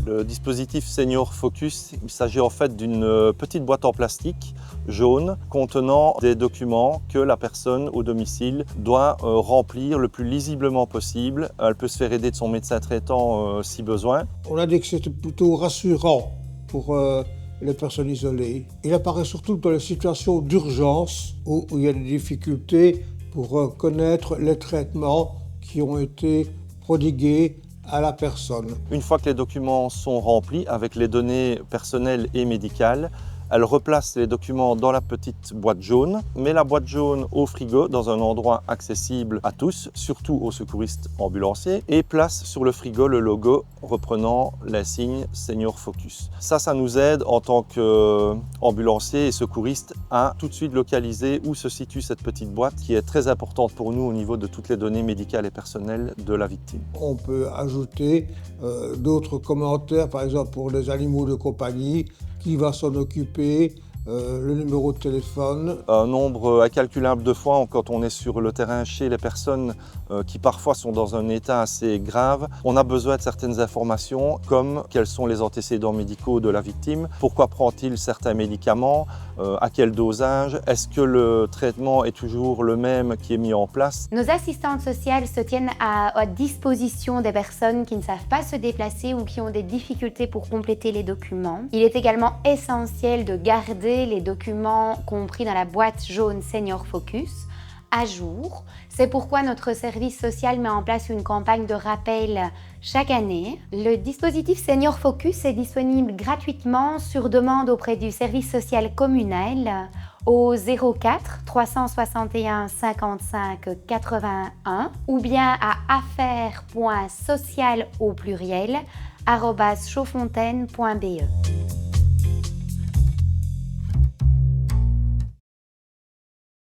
Le dispositif Senior Focus, il s'agit en fait d'une petite boîte en plastique jaune contenant des documents que la personne au domicile doit remplir le plus lisiblement possible. Elle peut se faire aider de son médecin traitant si besoin. On a dit que c'était plutôt rassurant pour les personnes isolées. Il apparaît surtout dans les situations d'urgence où il y a des difficultés pour connaître les traitements qui ont été prodigués à la personne. Une fois que les documents sont remplis avec les données personnelles et médicales, elle replace les documents dans la petite boîte jaune, met la boîte jaune au frigo dans un endroit accessible à tous, surtout aux secouristes ambulanciers, et place sur le frigo le logo reprenant l'insigne Senior Focus. Ça nous aide en tant qu'ambulanciers et secouristes à tout de suite localiser où se situe cette petite boîte qui est très importante pour nous au niveau de toutes les données médicales et personnelles de la victime. On peut ajouter d'autres commentaires, par exemple pour les animaux de compagnie, qui va s'en occuper, le numéro de téléphone. Un nombre incalculable de fois, quand on est sur le terrain chez les personnes qui parfois sont dans un état assez grave, on a besoin de certaines informations comme quels sont les antécédents médicaux de la victime, pourquoi prend-il certains médicaments, à quel dosage, est-ce que le traitement est toujours le même qui est mis en place. Nos assistantes sociales se tiennent à disposition des personnes qui ne savent pas se déplacer ou qui ont des difficultés pour compléter les documents. Il est également essentiel de garder les documents compris dans la boîte jaune Senior Focus à jour. C'est pourquoi notre service social met en place une campagne de rappel chaque année. Le dispositif Senior Focus est disponible gratuitement sur demande auprès du service social communal au 04 361 55 81 ou bien à affaires.social@chauffontaine.be.